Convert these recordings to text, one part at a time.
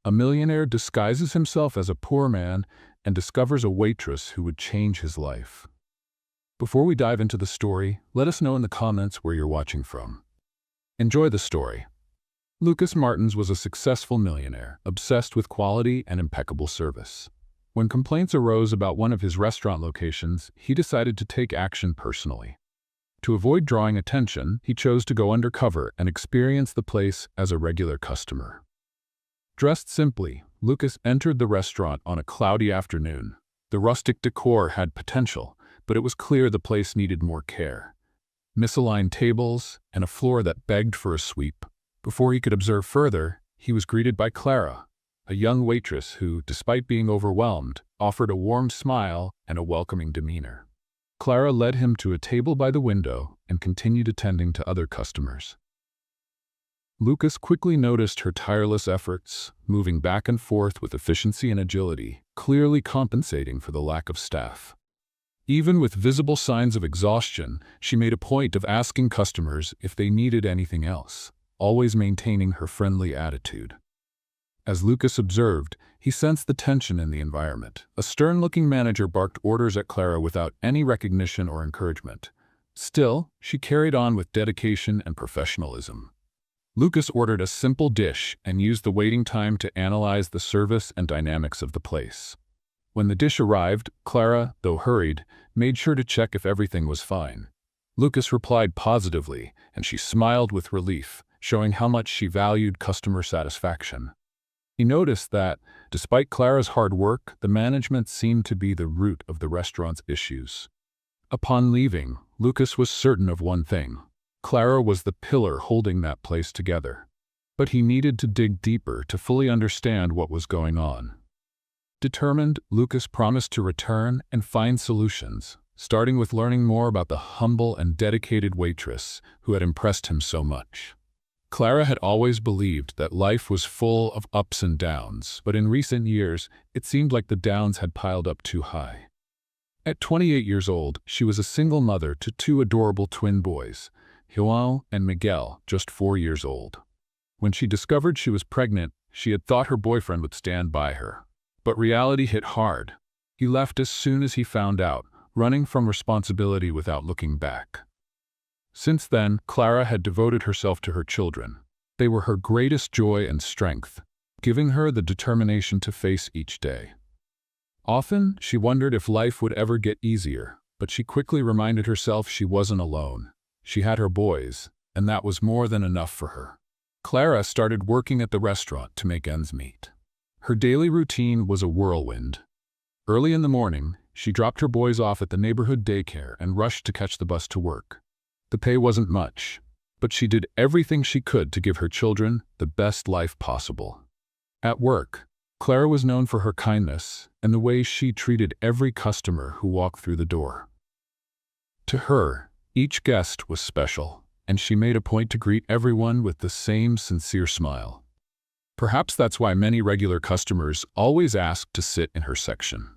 A millionaire disguises himself as a poor man and discovers a waitress who would change his life. Before we dive into the story, let us know in the comments where you're watching from. Enjoy the story. Lucas Martins was a successful millionaire, obsessed with quality and impeccable service. When complaints arose about one of his restaurant locations, he decided to take action personally. To avoid drawing attention, he chose to go undercover and experience the place as a regular customer. Dressed simply, Lucas entered the restaurant on a cloudy afternoon. The rustic decor had potential, but it was clear the place needed more care. Misaligned tables and a floor that begged for a sweep. Before he could observe further, he was greeted by Clara, a young waitress who, despite being overwhelmed, offered a warm smile and a welcoming demeanor. Clara led him to a table by the window and continued attending to other customers. Lucas quickly noticed her tireless efforts, moving back and forth with efficiency and agility, clearly compensating for the lack of staff. Even with visible signs of exhaustion, she made a point of asking customers if they needed anything else, always maintaining her friendly attitude. As Lucas observed, he sensed the tension in the environment. A stern-looking manager barked orders at Clara without any recognition or encouragement. Still, she carried on with dedication and professionalism. Lucas ordered a simple dish and used the waiting time to analyze the service and dynamics of the place. When the dish arrived, Clara, though hurried, made sure to check if everything was fine. Lucas replied positively, and she smiled with relief, showing how much she valued customer satisfaction. He noticed that, despite Clara's hard work, the management seemed to be the root of the restaurant's issues. Upon leaving, Lucas was certain of one thing: Clara was the pillar holding that place together. But he needed to dig deeper to fully understand what was going on. Determined, Lucas promised to return and find solutions, starting with learning more about the humble and dedicated waitress who had impressed him so much. Clara had always believed that life was full of ups and downs, but in recent years, it seemed like the downs had piled up too high. At 28 years old, she was a single mother to two adorable twin boys, João and Miguel, just 4 years old. When she discovered she was pregnant, she had thought her boyfriend would stand by her. But reality hit hard. He left as soon as he found out, running from responsibility without looking back. Since then, Clara had devoted herself to her children. They were her greatest joy and strength, giving her the determination to face each day. Often, she wondered if life would ever get easier, but she quickly reminded herself she wasn't alone. She had her boys, and that was more than enough for her. Clara started working at the restaurant to make ends meet. Her daily routine was a whirlwind. Early in the morning, she dropped her boys off at the neighborhood daycare and rushed to catch the bus to work. The pay wasn't much, but she did everything she could to give her children the best life possible. At work, Clara was known for her kindness and the way she treated every customer who walked through the door. To her, each guest was special, and she made a point to greet everyone with the same sincere smile. Perhaps that's why many regular customers always asked to sit in her section.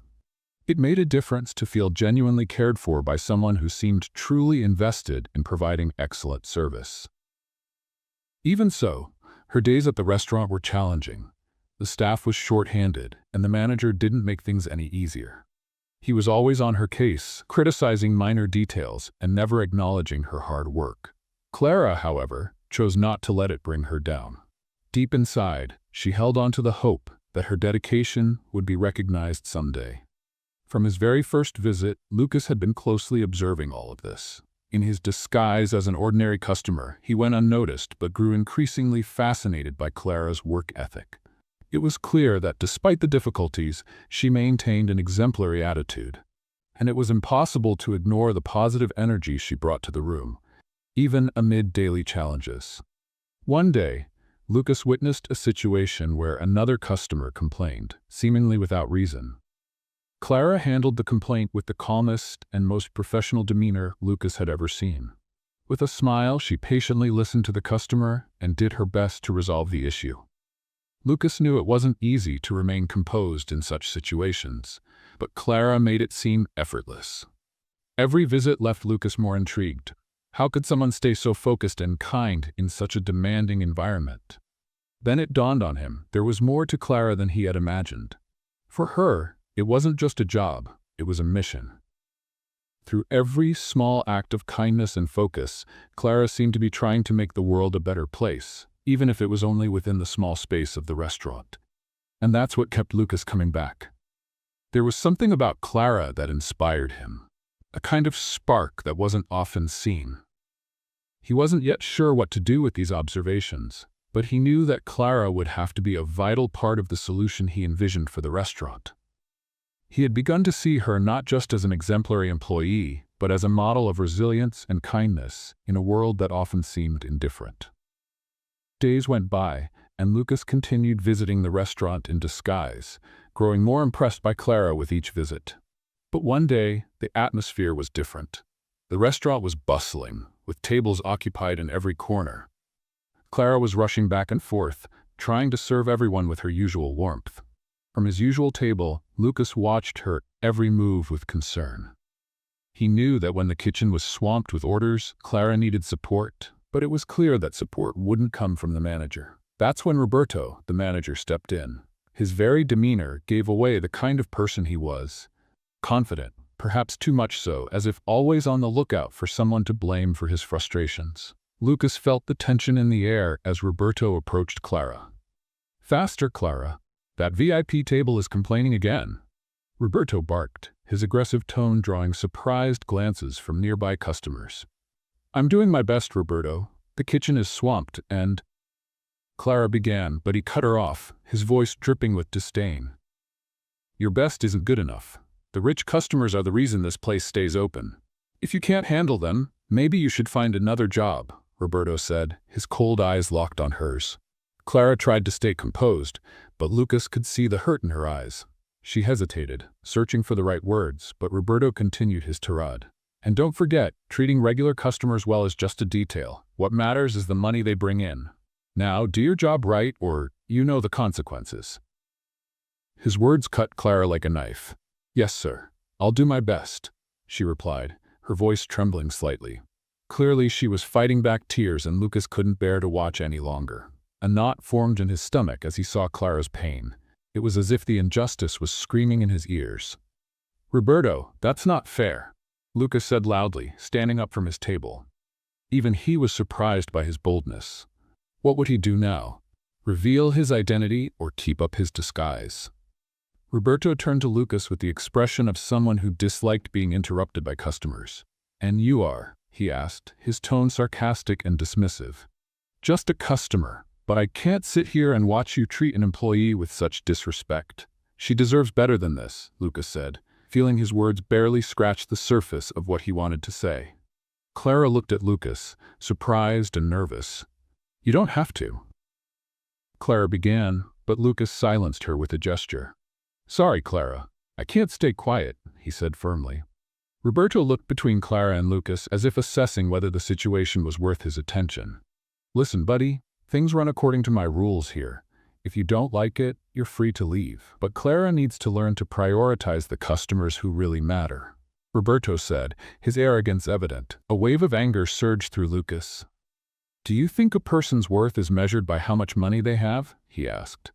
It made a difference to feel genuinely cared for by someone who seemed truly invested in providing excellent service. Even so, her days at the restaurant were challenging. The staff was short-handed, and the manager didn't make things any easier. He was always on her case, criticizing minor details and never acknowledging her hard work. Clara, however, chose not to let it bring her down. Deep inside, she held on to the hope that her dedication would be recognized someday. From his very first visit, Lucas had been closely observing all of this. In his disguise as an ordinary customer, he went unnoticed but grew increasingly fascinated by Clara's work ethic. It was clear that despite the difficulties, she maintained an exemplary attitude, and it was impossible to ignore the positive energy she brought to the room, even amid daily challenges. One day, Lucas witnessed a situation where another customer complained, seemingly without reason. Clara handled the complaint with the calmest and most professional demeanor Lucas had ever seen. With a smile, she patiently listened to the customer and did her best to resolve the issue. Lucas knew it wasn't easy to remain composed in such situations, but Clara made it seem effortless. Every visit left Lucas more intrigued. How could someone stay so focused and kind in such a demanding environment? Then it dawned on him there was more to Clara than he had imagined. For her, it wasn't just a job, it was a mission. Through every small act of kindness and focus, Clara seemed to be trying to make the world a better place, even if it was only within the small space of the restaurant. And that's what kept Lucas coming back. There was something about Clara that inspired him, a kind of spark that wasn't often seen. He wasn't yet sure what to do with these observations, but he knew that Clara would have to be a vital part of the solution he envisioned for the restaurant. He had begun to see her not just as an exemplary employee, but as a model of resilience and kindness in a world that often seemed indifferent. Days went by, and Lucas continued visiting the restaurant in disguise, growing more impressed by Clara with each visit. But one day, the atmosphere was different. The restaurant was bustling, with tables occupied in every corner. Clara was rushing back and forth, trying to serve everyone with her usual warmth. From his usual table, Lucas watched her every move with concern. He knew that when the kitchen was swamped with orders, Clara needed support, but it was clear that support wouldn't come from the manager. That's when Roberto, the manager, stepped in. His very demeanor gave away the kind of person he was. Confident, perhaps too much so, as if always on the lookout for someone to blame for his frustrations. Lucas felt the tension in the air as Roberto approached Clara. "Faster, Clara. That VIP table is complaining again." Roberto barked, his aggressive tone drawing surprised glances from nearby customers. "I'm doing my best, Roberto. The kitchen is swamped and—" Clara began, but he cut her off, his voice dripping with disdain. "Your best isn't good enough. The rich customers are the reason this place stays open. If you can't handle them, maybe you should find another job," Roberto said, his cold eyes locked on hers. Clara tried to stay composed, but Lucas could see the hurt in her eyes. She hesitated, searching for the right words, but Roberto continued his tirade. "And don't forget, treating regular customers well is just a detail. What matters is the money they bring in. Now, do your job right, or you know the consequences." His words cut Clara like a knife. "Yes, sir. I'll do my best," she replied, her voice trembling slightly. Clearly, she was fighting back tears, and Lucas couldn't bear to watch any longer. A knot formed in his stomach as he saw Clara's pain. It was as if the injustice was screaming in his ears. "Roberto, that's not fair," Lucas said loudly, standing up from his table. Even he was surprised by his boldness. What would he do now? Reveal his identity or keep up his disguise? Roberto turned to Lucas with the expression of someone who disliked being interrupted by customers. "And you are?" he asked, his tone sarcastic and dismissive. "Just a customer, but I can't sit here and watch you treat an employee with such disrespect. She deserves better than this," Lucas said, feeling his words barely scratch the surface of what he wanted to say. Clara looked at Lucas, surprised and nervous. "You don't have to." Clara began, but Lucas silenced her with a gesture. "Sorry, Clara. I can't stay quiet," he said firmly. Roberto looked between Clara and Lucas as if assessing whether the situation was worth his attention. "Listen, buddy, things run according to my rules here. If you don't like it, you're free to leave. But Clara needs to learn to prioritize the customers who really matter," Roberto said, his arrogance evident. A wave of anger surged through Lucas. "Do you think a person's worth is measured by how much money they have?" he asked.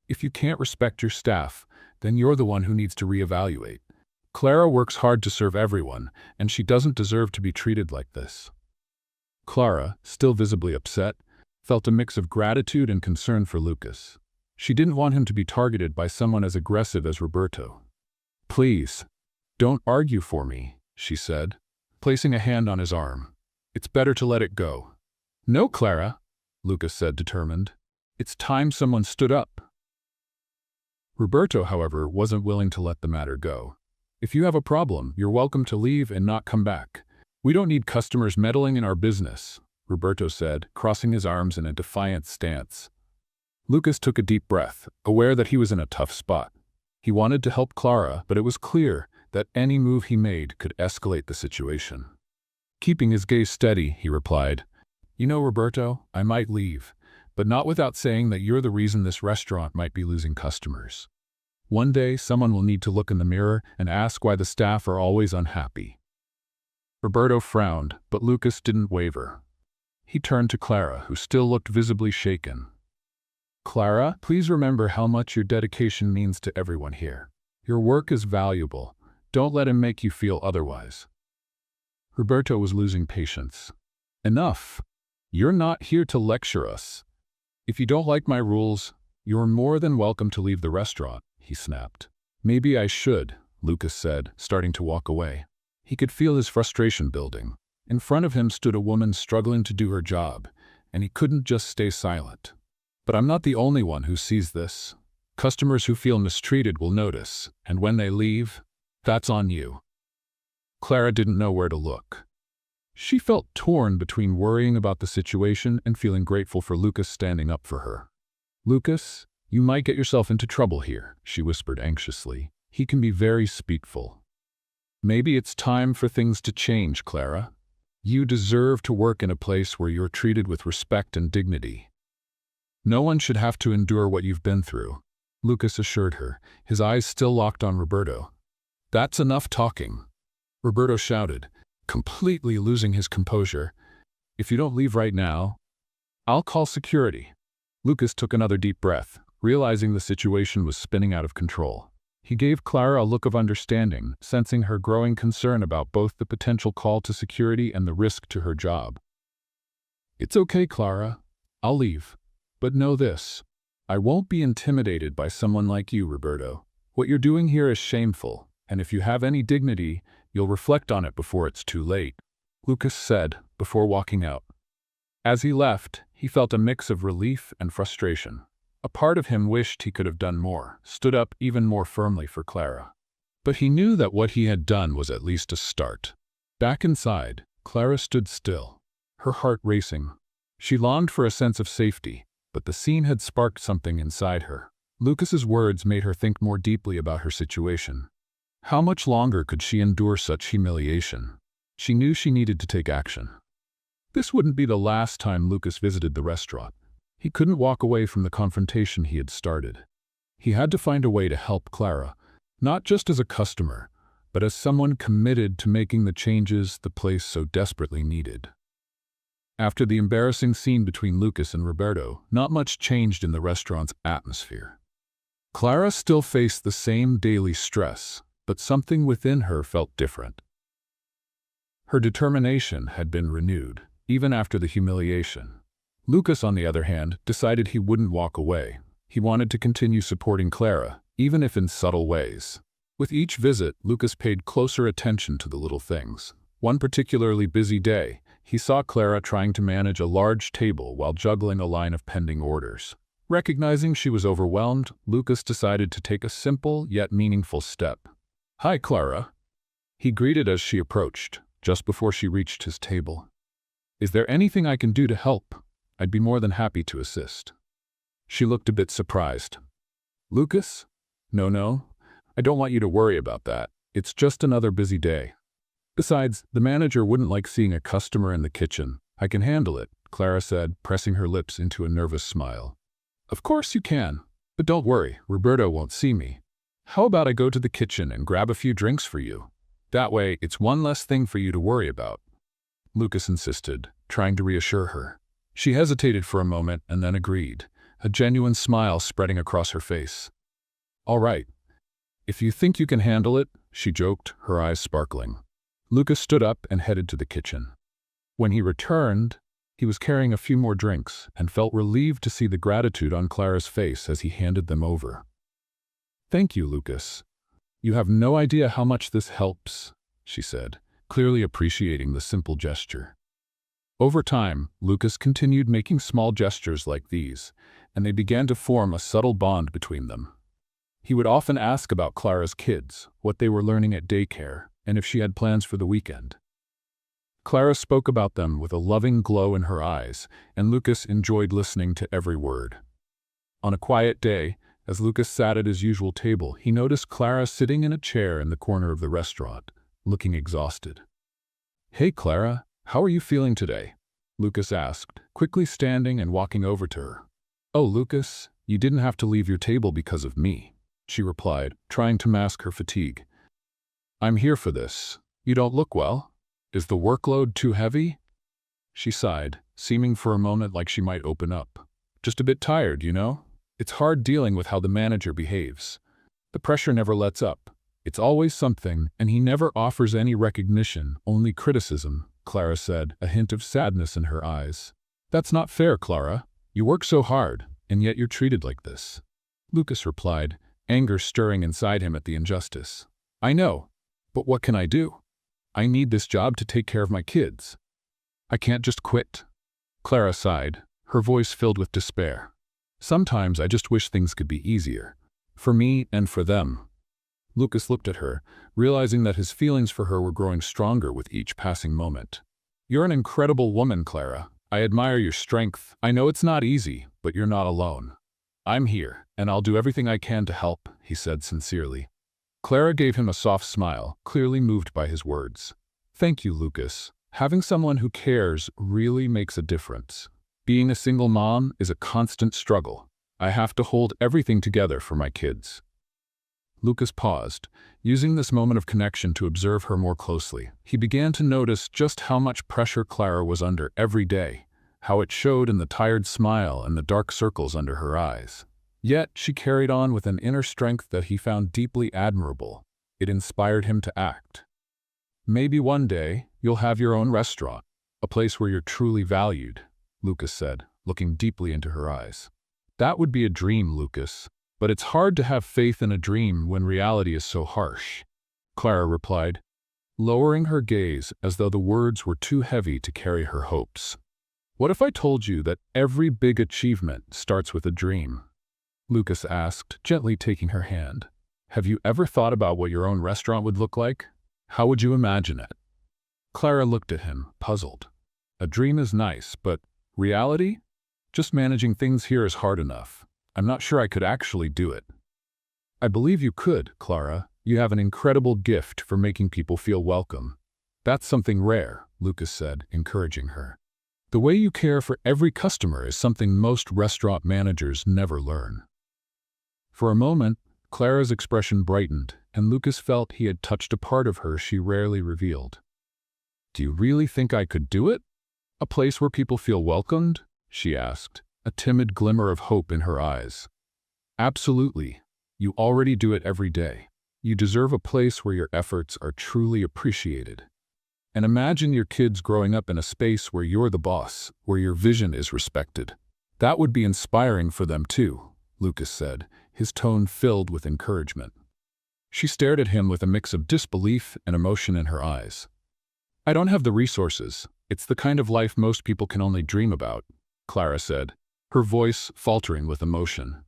"If you can't respect your staff, then you're the one who needs to reevaluate. Clara works hard to serve everyone, and she doesn't deserve to be treated like this." Clara, still visibly upset, felt a mix of gratitude and concern for Lucas. She didn't want him to be targeted by someone as aggressive as Roberto. "Please, don't argue for me," she said, placing a hand on his arm. "It's better to let it go." "No, Clara," Lucas said, determined. "It's time someone stood up." Roberto, however, wasn't willing to let the matter go. "If you have a problem, you're welcome to leave and not come back. We don't need customers meddling in our business," Roberto said, crossing his arms in a defiant stance. Lucas took a deep breath, aware that he was in a tough spot. He wanted to help Clara, but it was clear that any move he made could escalate the situation. Keeping his gaze steady, he replied, "You know, Roberto, I might leave, but not without saying that you're the reason this restaurant might be losing customers. One day, someone will need to look in the mirror and ask why the staff are always unhappy." Roberto frowned, but Lucas didn't waver. He turned to Clara, who still looked visibly shaken. Clara, please remember how much your dedication means to everyone here. Your work is valuable. Don't let him make you feel otherwise. Roberto was losing patience. Enough. You're not here to lecture us. If you don't like my rules, you're more than welcome to leave the restaurant, he snapped. Maybe I should, Lucas said, starting to walk away. He could feel his frustration building. In front of him stood a woman struggling to do her job, and he couldn't just stay silent. But I'm not the only one who sees this. Customers who feel mistreated will notice, and when they leave, that's on you. Clara didn't know where to look. She felt torn between worrying about the situation and feeling grateful for Lucas standing up for her. Lucas, you might get yourself into trouble here, she whispered anxiously. He can be very spiteful. Maybe it's time for things to change, Clara. You deserve to work in a place where you're treated with respect and dignity. No one should have to endure what you've been through, Lucas assured her, his eyes still locked on Roberto. That's enough talking, Roberto shouted, completely losing his composure. If you don't leave right now, I'll call security. Lucas took another deep breath, realizing the situation was spinning out of control. He gave Clara a look of understanding, sensing her growing concern about both the potential call to security and the risk to her job. It's okay, Clara. I'll leave. But know this. I won't be intimidated by someone like you, Roberto. What you're doing here is shameful, and if you have any dignity, you'll reflect on it before it's too late, Lucas said before walking out. As he left, he felt a mix of relief and frustration. A part of him wished he could have done more, stood up even more firmly for Clara. But he knew that what he had done was at least a start. Back inside, Clara stood still, her heart racing. She longed for a sense of safety, but the scene had sparked something inside her. Lucas's words made her think more deeply about her situation. How much longer could she endure such humiliation? She knew she needed to take action. This wouldn't be the last time Lucas visited the restaurant. He couldn't walk away from the confrontation he had started. He had to find a way to help Clara, not just as a customer, but as someone committed to making the changes the place so desperately needed. After the embarrassing scene between Lucas and Roberto, not much changed in the restaurant's atmosphere. Clara still faced the same daily stress, but something within her felt different. Her determination had been renewed, even after the humiliation. Lucas, on the other hand, decided he wouldn't walk away. He wanted to continue supporting Clara, even if in subtle ways. With each visit, Lucas paid closer attention to the little things. One particularly busy day, he saw Clara trying to manage a large table while juggling a line of pending orders. Recognizing she was overwhelmed, Lucas decided to take a simple yet meaningful step. "Hi, Clara," he greeted as she approached, just before she reached his table. "Is there anything I can do to help? I'd be more than happy to assist." She looked a bit surprised. "Lucas? No, I don't want you to worry about that. It's just another busy day. Besides, the manager wouldn't like seeing a customer in the kitchen. I can handle it," Clara said, pressing her lips into a nervous smile. "Of course you can. But don't worry, Roberto won't see me. How about I go to the kitchen and grab a few drinks for you? That way, it's one less thing for you to worry about," Lucas insisted, trying to reassure her. She hesitated for a moment and then agreed, a genuine smile spreading across her face. "All right. If you think you can handle it," she joked, her eyes sparkling. Lucas stood up and headed to the kitchen. When he returned, he was carrying a few more drinks and felt relieved to see the gratitude on Clara's face as he handed them over. "Thank you, Lucas. You have no idea how much this helps," she said, clearly appreciating the simple gesture. Over time, Lucas continued making small gestures like these, and they began to form a subtle bond between them. He would often ask about Clara's kids, what they were learning at daycare, and if she had plans for the weekend. Clara spoke about them with a loving glow in her eyes, and Lucas enjoyed listening to every word. On a quiet day, as Lucas sat at his usual table, he noticed Clara sitting in a chair in the corner of the restaurant, looking exhausted. "Hey, Clara, how are you feeling today?" Lucas asked, quickly standing and walking over to her. "Oh, Lucas, you didn't have to leave your table because of me," she replied, trying to mask her fatigue. "I'm here for this. You don't look well. Is the workload too heavy?" She sighed, seeming for a moment like she might open up. "Just a bit tired, you know. It's hard dealing with how the manager behaves. The pressure never lets up. It's always something, and he never offers any recognition, only criticism, Clara said, a hint of sadness in her eyes. That's not fair, Clara. You work so hard, and yet you're treated like this. Lucas replied, anger stirring inside him at the injustice. I know, but what can I do? I need this job to take care of my kids. I can't just quit. Clara sighed, her voice filled with despair. Sometimes I just wish things could be easier. For me and for them. Lucas looked at her, realizing that his feelings for her were growing stronger with each passing moment. You're an incredible woman, Clara. I admire your strength. I know it's not easy, but you're not alone. I'm here, and I'll do everything I can to help, he said sincerely. Clara gave him a soft smile, clearly moved by his words. Thank you, Lucas. Having someone who cares really makes a difference. Being a single mom is a constant struggle. I have to hold everything together for my kids. Lucas paused, using this moment of connection to observe her more closely. He began to notice just how much pressure Clara was under every day, how it showed in the tired smile and the dark circles under her eyes. Yet she carried on with an inner strength that he found deeply admirable. It inspired him to act. Maybe one day you'll have your own restaurant, a place where you're truly valued, Lucas said, looking deeply into her eyes. That would be a dream, Lucas. But it's hard to have faith in a dream when reality is so harsh, Clara replied, lowering her gaze as though the words were too heavy to carry her hopes. What if I told you that every big achievement starts with a dream? Lucas asked, gently taking her hand. Have you ever thought about what your own restaurant would look like? How would you imagine it? Clara looked at him, puzzled. A dream is nice, but reality? Just managing things here is hard enough. I'm not sure I could actually do it. I believe you could, Clara. You have an incredible gift for making people feel welcome. That's something rare, Lucas said, encouraging her. The way you care for every customer is something most restaurant managers never learn. For a moment, Clara's expression brightened, and Lucas felt he had touched a part of her she rarely revealed. Do you really think I could do it? A place where people feel welcomed? She asked, a timid glimmer of hope in her eyes. Absolutely. You already do it every day. You deserve a place where your efforts are truly appreciated. And imagine your kids growing up in a space where you're the boss, where your vision is respected. That would be inspiring for them too, Lucas said, his tone filled with encouragement. She stared at him with a mix of disbelief and emotion in her eyes. I don't have the resources. It's the kind of life most people can only dream about, Clara said, her voice faltering with emotion.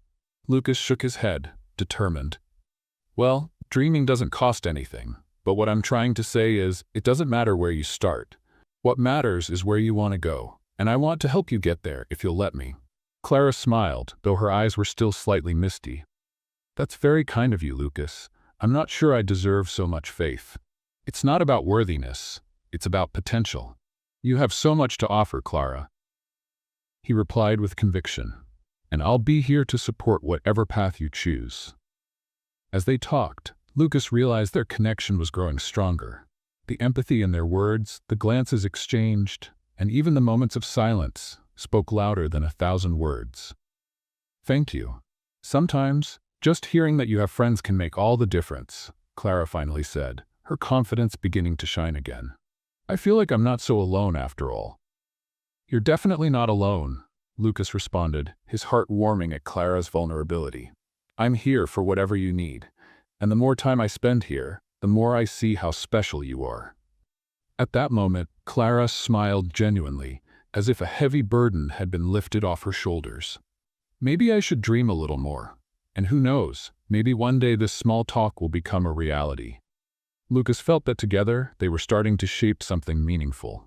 Lucas shook his head, determined. Well, dreaming doesn't cost anything, but what I'm trying to say is, it doesn't matter where you start. What matters is where you want to go, and I want to help you get there if you'll let me. Clara smiled, though her eyes were still slightly misty. That's very kind of you, Lucas. I'm not sure I deserve so much faith. It's not about worthiness. It's about potential. You have so much to offer, Clara. He replied with conviction, and I'll be here to support whatever path you choose. As they talked, Lucas realized their connection was growing stronger. The empathy in their words, the glances exchanged, and even the moments of silence spoke louder than 1,000 words. Thank you. Sometimes, just hearing that you have friends can make all the difference, Clara finally said, her confidence beginning to shine again. I feel like I'm not so alone after all. You're definitely not alone, Lucas responded, his heart warming at Clara's vulnerability. I'm here for whatever you need, and the more time I spend here, the more I see how special you are. At that moment, Clara smiled genuinely, as if a heavy burden had been lifted off her shoulders. Maybe I should dream a little more, and who knows, maybe one day this small talk will become a reality. Lucas felt that together they were starting to shape something meaningful.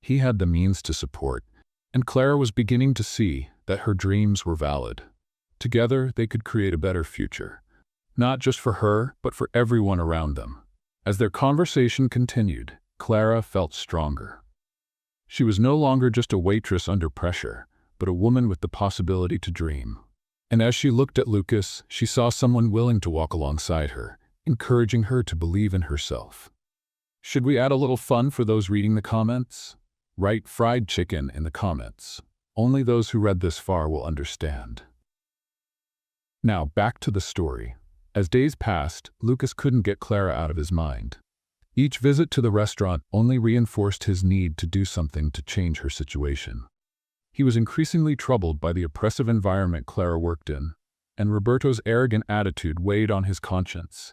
He had the means to support, and Clara was beginning to see that her dreams were valid. Together they could create a better future, not just for her, but for everyone around them. As their conversation continued, Clara felt stronger. She was no longer just a waitress under pressure, but a woman with the possibility to dream. And as she looked at Lucas, she saw someone willing to walk alongside her, encouraging her to believe in herself. Should we add a little fun for those reading the comments? Write fried chicken in the comments. Only those who read this far will understand. Now, back to the story. As days passed, Lucas couldn't get Clara out of his mind. Each visit to the restaurant only reinforced his need to do something to change her situation. He was increasingly troubled by the oppressive environment Clara worked in, and Roberto's arrogant attitude weighed on his conscience.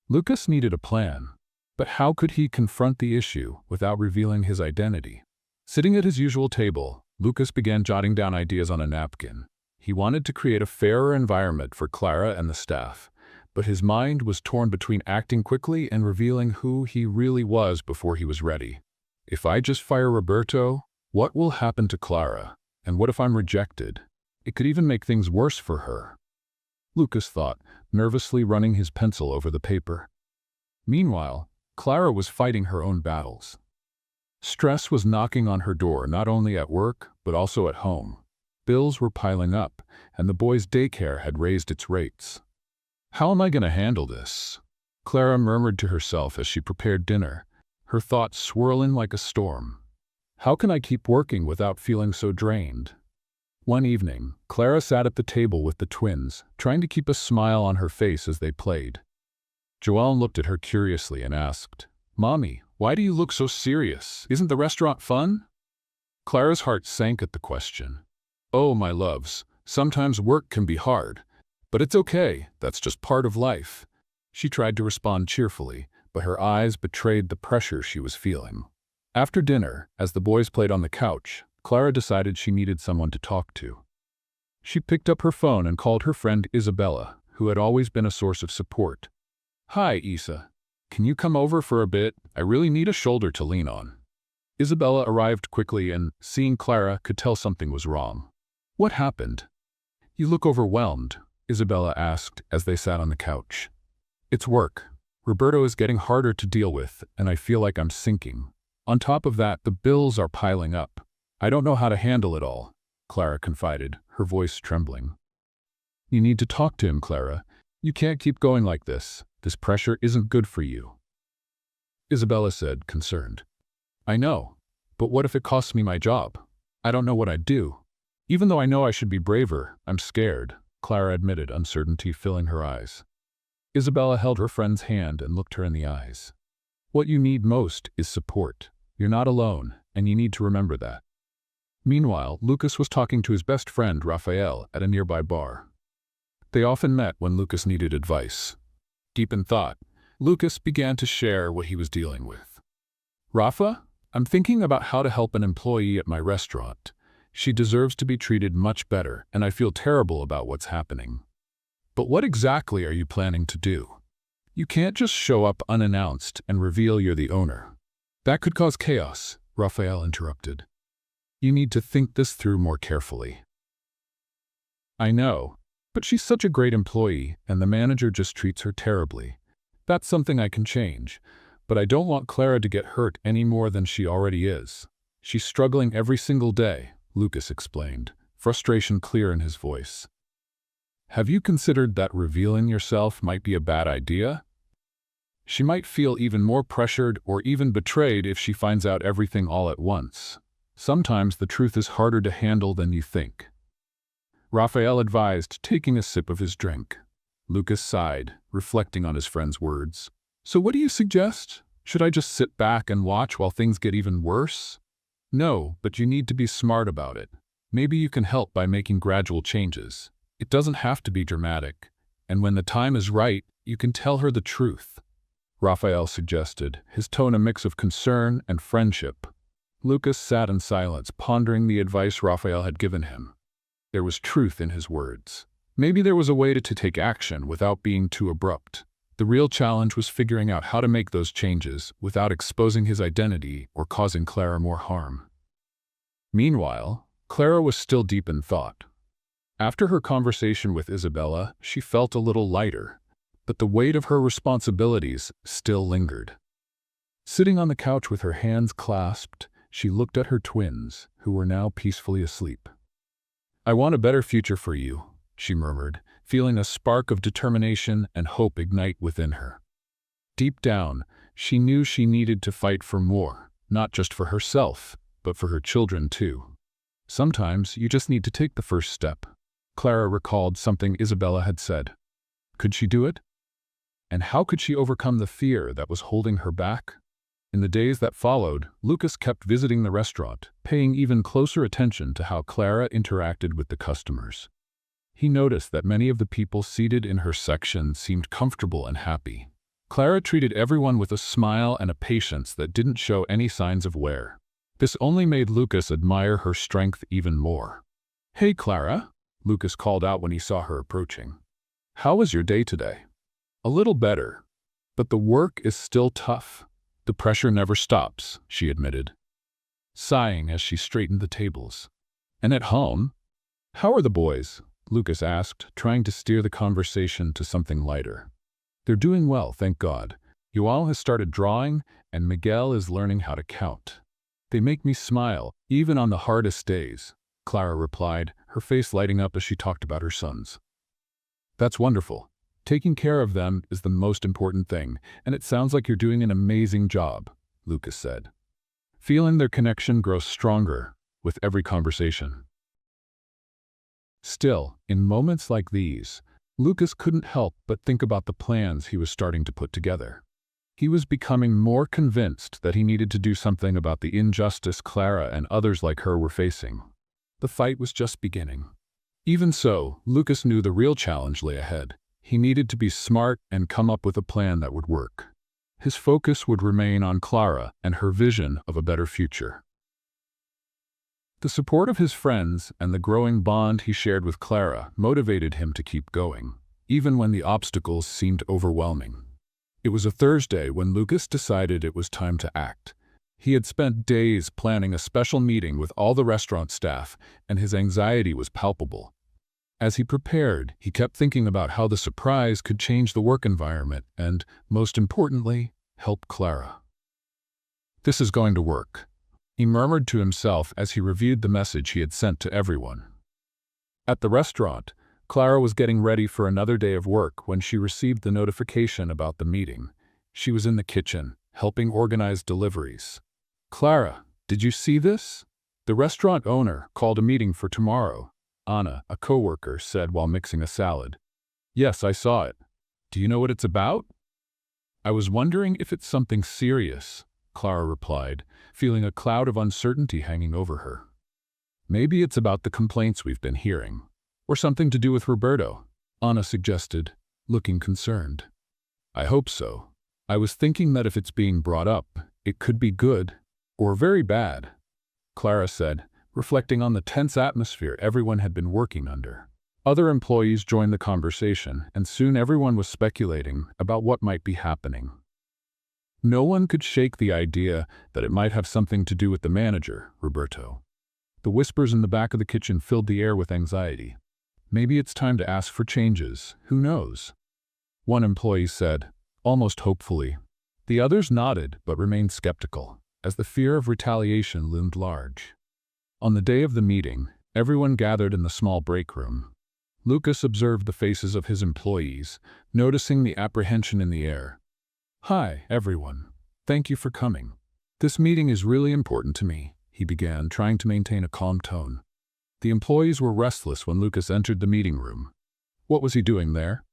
Lucas needed a plan, but how could he confront the issue without revealing his identity? Sitting at his usual table, Lucas began jotting down ideas on a napkin. He wanted to create a fairer environment for Clara and the staff, but his mind was torn between acting quickly and revealing who he really was before he was ready. If I just fire Roberto, what will happen to Clara? And what if I'm rejected? It could even make things worse for her. Lucas thought, nervously running his pencil over the paper. Meanwhile, Clara was fighting her own battles. Stress was knocking on her door not only at work, but also at home. Bills were piling up, and the boys' daycare had raised its rates. How am I going to handle this? Clara murmured to herself as she prepared dinner, her thoughts swirling like a storm. How can I keep working without feeling so drained? One evening, Clara sat at the table with the twins, trying to keep a smile on her face as they played. Joelle looked at her curiously and asked, "Mommy, why do you look so serious? Isn't the restaurant fun?" Clara's heart sank at the question. "Oh, my loves, sometimes work can be hard. But it's okay, that's just part of life." She tried to respond cheerfully, but her eyes betrayed the pressure she was feeling. After dinner, as the boys played on the couch, Clara decided she needed someone to talk to. She picked up her phone and called her friend Isabella, who had always been a source of support. "Hi, Isa. Can you come over for a bit? I really need a shoulder to lean on." Isabella arrived quickly and, seeing Clara, could tell something was wrong. "What happened?" "You look overwhelmed," Isabella asked as they sat on the couch. "It's work. Roberto is getting harder to deal with, and I feel like I'm sinking. On top of that, the bills are piling up. I don't know how to handle it all," Clara confided, her voice trembling. "You need to talk to him, Clara. You can't keep going like this. This pressure isn't good for you," Isabella said, concerned. "I know, but what if it costs me my job? I don't know what I'd do. Even though I know I should be braver, I'm scared," Clara admitted, uncertainty filling her eyes. Isabella held her friend's hand and looked her in the eyes. "What you need most is support. You're not alone, and you need to remember that." Meanwhile, Lucas was talking to his best friend, Raphael, at a nearby bar. They often met when Lucas needed advice. Deep in thought, Lucas began to share what he was dealing with. "Rafa, I'm thinking about how to help an employee at my restaurant. She deserves to be treated much better, and I feel terrible about what's happening. But what exactly are you planning to do? You can't just show up unannounced and reveal you're the owner. That could cause chaos," Raphael interrupted. "You need to think this through more carefully." "I know, but she's such a great employee, and the manager just treats her terribly. That's something I can change, but I don't want Clara to get hurt any more than she already is. She's struggling every single day," Lucas explained, frustration clear in his voice. "Have you considered that revealing yourself might be a bad idea? She might feel even more pressured or even betrayed if she finds out everything all at once. Sometimes the truth is harder to handle than you think," Raphael advised, taking a sip of his drink. Lucas sighed, reflecting on his friend's words. "So what do you suggest? Should I just sit back and watch while things get even worse?" "No, but you need to be smart about it. Maybe you can help by making gradual changes. It doesn't have to be dramatic, and when the time is right, you can tell her the truth," Raphael suggested, his tone a mix of concern and friendship. Lucas sat in silence, pondering the advice Raphael had given him. There was truth in his words. Maybe there was a way to take action without being too abrupt. The real challenge was figuring out how to make those changes without exposing his identity or causing Clara more harm. Meanwhile, Clara was still deep in thought. After her conversation with Isabella, she felt a little lighter, but the weight of her responsibilities still lingered. Sitting on the couch with her hands clasped, she looked at her twins, who were now peacefully asleep. "I want a better future for you," she murmured, feeling a spark of determination and hope ignite within her. Deep down, she knew she needed to fight for more, not just for herself, but for her children too. Sometimes you just need to take the first step. Clara recalled something Isabella had said. Could she do it? And how could she overcome the fear that was holding her back? In the days that followed, Lucas kept visiting the restaurant, paying even closer attention to how Clara interacted with the customers. He noticed that many of the people seated in her section seemed comfortable and happy. Clara treated everyone with a smile and a patience that didn't show any signs of wear. This only made Lucas admire her strength even more. "Hey, Clara," Lucas called out when he saw her approaching. "How was your day today?" "A little better, but the work is still tough. The pressure never stops," she admitted, sighing as she straightened the tables. "And at home? How are the boys?" Lucas asked, trying to steer the conversation to something lighter. "They're doing well, thank God. Joao has started drawing, and Miguel is learning how to count. They make me smile, even on the hardest days," Clara replied, her face lighting up as she talked about her sons. "That's wonderful. Taking care of them is the most important thing, and it sounds like you're doing an amazing job," Lucas said, feeling their connection grow stronger with every conversation. Still, in moments like these, Lucas couldn't help but think about the plans he was starting to put together. He was becoming more convinced that he needed to do something about the injustice Clara and others like her were facing. The fight was just beginning. Even so, Lucas knew the real challenge lay ahead. He needed to be smart and come up with a plan that would work. His focus would remain on Clara and her vision of a better future. The support of his friends and the growing bond he shared with Clara motivated him to keep going, even when the obstacles seemed overwhelming. It was a Thursday when Lucas decided it was time to act. He had spent days planning a special meeting with all the restaurant staff, and his anxiety was palpable. As he prepared, he kept thinking about how the surprise could change the work environment and, most importantly, help Clara. "This is going to work," he murmured to himself as he reviewed the message he had sent to everyone. At the restaurant, Clara was getting ready for another day of work when she received the notification about the meeting. She was in the kitchen, helping organize deliveries. "Clara, did you see this? The restaurant owner called a meeting for tomorrow," Anna, a coworker, said while mixing a salad. "Yes, I saw it. Do you know what it's about?" "I was wondering if it's something serious," Clara replied, feeling a cloud of uncertainty hanging over her. "Maybe it's about the complaints we've been hearing, or something to do with Roberto," Anna suggested, looking concerned. "I hope so. I was thinking that if it's being brought up, it could be good or very bad," Clara said, reflecting on the tense atmosphere everyone had been working under. Other employees joined the conversation, and soon everyone was speculating about what might be happening. No one could shake the idea that it might have something to do with the manager, Roberto. The whispers in the back of the kitchen filled the air with anxiety. "Maybe it's time to ask for changes, who knows?" one employee said, almost hopefully. The others nodded but remained skeptical, as the fear of retaliation loomed large. On the day of the meeting, everyone gathered in the small break room. Lucas observed the faces of his employees, noticing the apprehension in the air. "Hi, everyone. Thank you for coming. This meeting is really important to me," he began, trying to maintain a calm tone. The employees were restless when Lucas entered the meeting room. What was he doing there?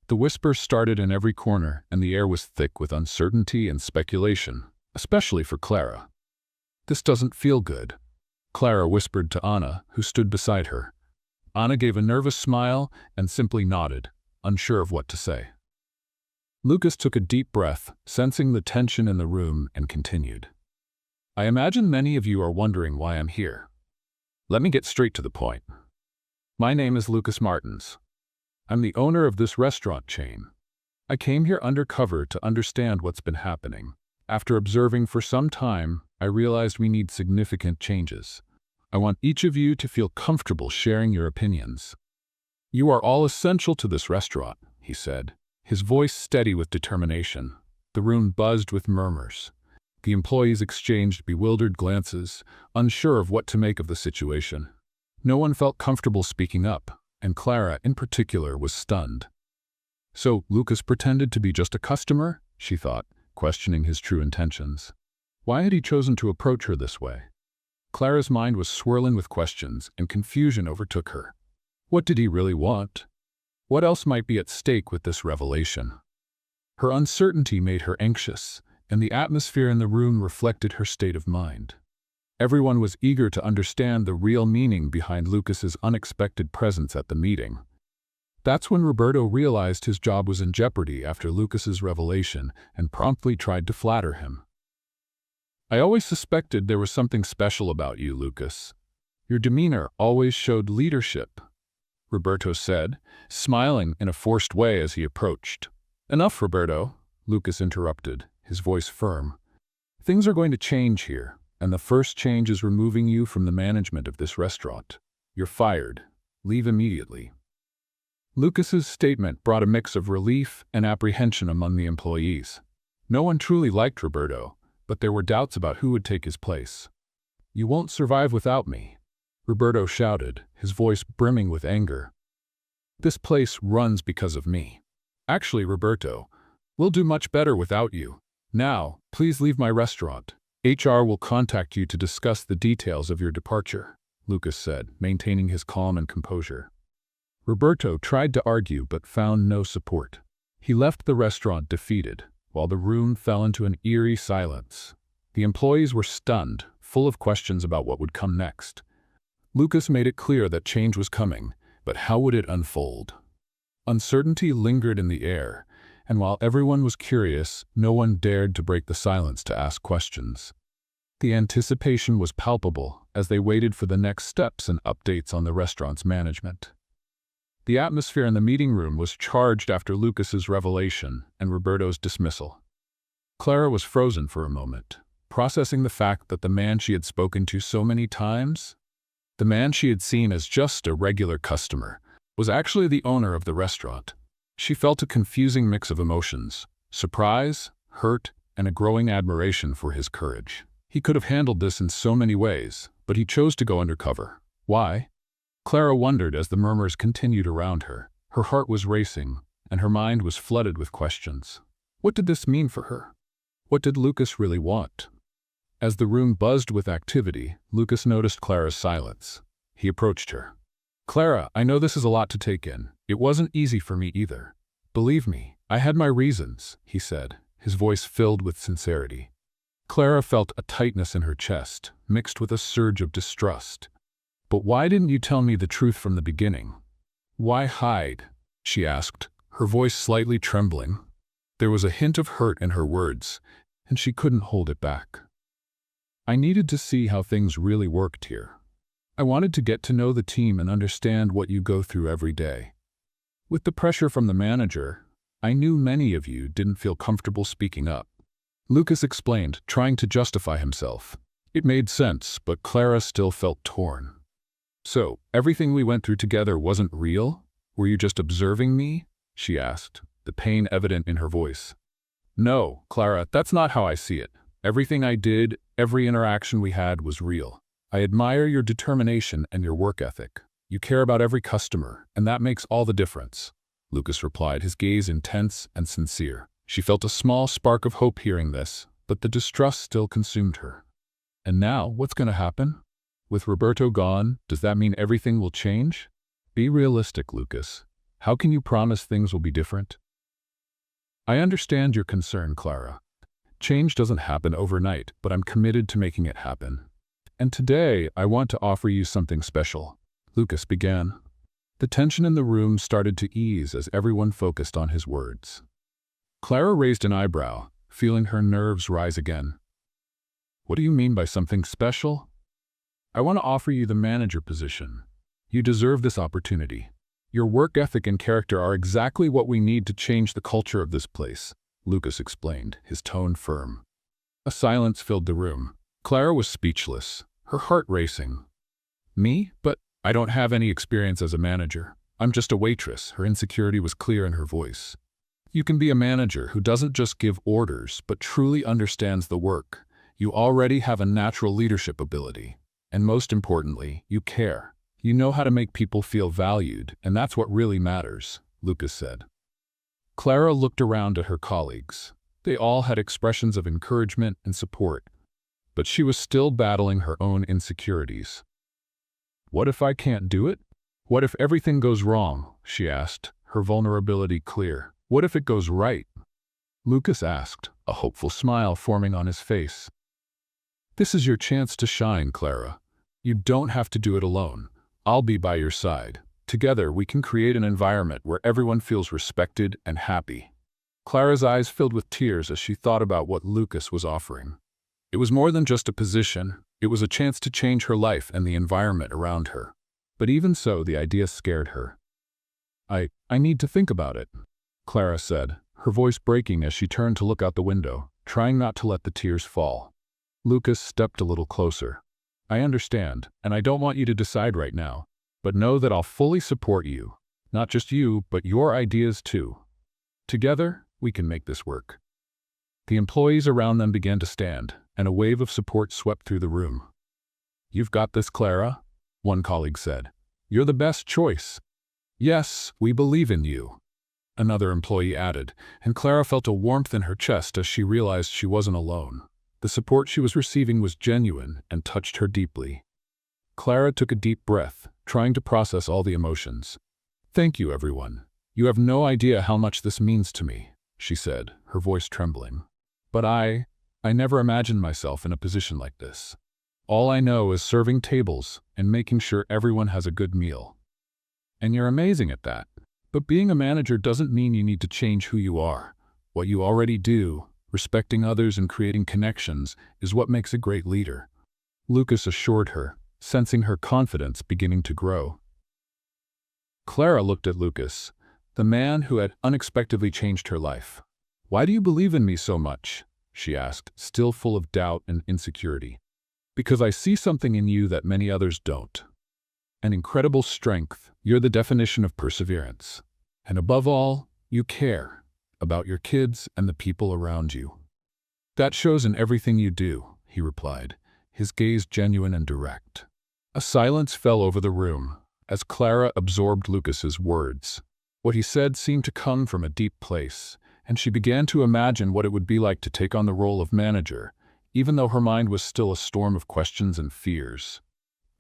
The whispers started in every corner, and the air was thick with uncertainty and speculation, especially for Clara. "This doesn't feel good," Clara whispered to Anna, who stood beside her. Anna gave a nervous smile and simply nodded, unsure of what to say. Lucas took a deep breath, sensing the tension in the room, and continued. "I imagine many of you are wondering why I'm here. Let me get straight to the point. My name is Lucas Martins. I'm the owner of this restaurant chain. I came here undercover to understand what's been happening. After observing for some time, I realized we need significant changes. I want each of you to feel comfortable sharing your opinions. You are all essential to this restaurant," he said, his voice steady with determination. The room buzzed with murmurs. The employees exchanged bewildered glances, unsure of what to make of the situation. No one felt comfortable speaking up, and Clara, in particular, was stunned. So Lucas pretended to be just a customer, she thought, questioning his true intentions. Why had he chosen to approach her this way? Clara's mind was swirling with questions, and confusion overtook her. What did he really want? What else might be at stake with this revelation? Her uncertainty made her anxious, and the atmosphere in the room reflected her state of mind. Everyone was eager to understand the real meaning behind Lucas's unexpected presence at the meeting. That's when Roberto realized his job was in jeopardy after Lucas's revelation and promptly tried to flatter him. "I always suspected there was something special about you, Lucas. Your demeanor always showed leadership," Roberto said, smiling in a forced way as he approached. "Enough, Roberto," Lucas interrupted, his voice firm. "Things are going to change here, and the first change is removing you from the management of this restaurant. You're fired. Leave immediately." Lucas's statement brought a mix of relief and apprehension among the employees. No one truly liked Roberto, but there were doubts about who would take his place. "You won't survive without me," Roberto shouted, his voice brimming with anger. "This place runs because of me. Actually, Roberto, we'll do much better without you. Now, please leave my restaurant. HR will contact you to discuss the details of your departure," Lucas said, maintaining his calm and composure. Roberto tried to argue but found no support. He left the restaurant defeated, while the room fell into an eerie silence. The employees were stunned, full of questions about what would come next. Lucas made it clear that change was coming, but how would it unfold? Uncertainty lingered in the air, and while everyone was curious, no one dared to break the silence to ask questions. The anticipation was palpable as they waited for the next steps and updates on the restaurant's management. The atmosphere in the meeting room was charged after Lucas's revelation and Roberto's dismissal. Clara was frozen for a moment, processing the fact that the man she had spoken to so many times, the man she had seen as just a regular customer, was actually the owner of the restaurant. She felt a confusing mix of emotions: surprise, hurt, and a growing admiration for his courage. He could have handled this in so many ways, but he chose to go undercover. Why? Clara wondered as the murmurs continued around her. Her heart was racing, and her mind was flooded with questions. What did this mean for her? What did Lucas really want? As the room buzzed with activity, Lucas noticed Clara's silence. He approached her. "Clara, I know this is a lot to take in. It wasn't easy for me either. Believe me, I had my reasons," he said, his voice filled with sincerity. Clara felt a tightness in her chest, mixed with a surge of distrust. "But why didn't you tell me the truth from the beginning? Why hide?" she asked, her voice slightly trembling. There was a hint of hurt in her words, and she couldn't hold it back. "I needed to see how things really worked here. I wanted to get to know the team and understand what you go through every day. With the pressure from the manager, I knew many of you didn't feel comfortable speaking up." Lucas explained, trying to justify himself. It made sense, but Clara still felt torn. "So, everything we went through together wasn't real? Were you just observing me?" she asked, the pain evident in her voice. "No, Clara, that's not how I see it. Everything I did, every interaction we had was real. I admire your determination and your work ethic. You care about every customer, and that makes all the difference," Lucas replied, his gaze intense and sincere. She felt a small spark of hope hearing this, but the distrust still consumed her. "And now, what's going to happen? With Roberto gone, does that mean everything will change? Be realistic, Lucas. How can you promise things will be different?" "I understand your concern, Clara. Change doesn't happen overnight, but I'm committed to making it happen. And today, I want to offer you something special," Lucas began. The tension in the room started to ease as everyone focused on his words. Clara raised an eyebrow, feeling her nerves rise again. "What do you mean by something special?" "I want to offer you the manager position. You deserve this opportunity. Your work ethic and character are exactly what we need to change the culture of this place," Lucas explained, his tone firm. A silence filled the room. Clara was speechless, her heart racing. "Me? But I don't have any experience as a manager. I'm just a waitress." Her insecurity was clear in her voice. "You can be a manager who doesn't just give orders, but truly understands the work. You already have a natural leadership ability. And most importantly, you care. You know how to make people feel valued, and that's what really matters," Lucas said. Clara looked around at her colleagues. They all had expressions of encouragement and support, but she was still battling her own insecurities. "What if I can't do it?" What if everything goes wrong? She asked, her vulnerability clear. What if it goes right? Lucas asked, a hopeful smile forming on his face. This is your chance to shine, Clara. You don't have to do it alone. I'll be by your side. Together, we can create an environment where everyone feels respected and happy. Clara's eyes filled with tears as she thought about what Lucas was offering. It was more than just a position. It was a chance to change her life and the environment around her. But even so, the idea scared her. I need to think about it, Clara said, her voice breaking as she turned to look out the window, trying not to let the tears fall. Lucas stepped a little closer. I understand, and I don't want you to decide right now, but know that I'll fully support you. Not just you, but your ideas too. Together, we can make this work. The employees around them began to stand, and a wave of support swept through the room. You've got this, Clara, one colleague said. You're the best choice. Yes, we believe in you, another employee added, and Clara felt a warmth in her chest as she realized she wasn't alone. The support she was receiving was genuine and touched her deeply. Clara took a deep breath, trying to process all the emotions. Thank you, everyone. You have no idea how much this means to me, she said, her voice trembling. But I never imagined myself in a position like this. All I know is serving tables and making sure everyone has a good meal. And you're amazing at that. But being a manager doesn't mean you need to change who you are. What you already do, respecting others and creating connections, is what makes a great leader. Lucas assured her, sensing her confidence beginning to grow. Clara looked at Lucas, the man who had unexpectedly changed her life. Why do you believe in me so much? She asked, still full of doubt and insecurity. Because I see something in you that many others don't. An incredible strength. You're the definition of perseverance. And above all, you care about your kids and the people around you. That shows in everything you do, he replied, his gaze genuine and direct. A silence fell over the room as Clara absorbed Lucas's words. What he said seemed to come from a deep place, and she began to imagine what it would be like to take on the role of manager, even though her mind was still a storm of questions and fears.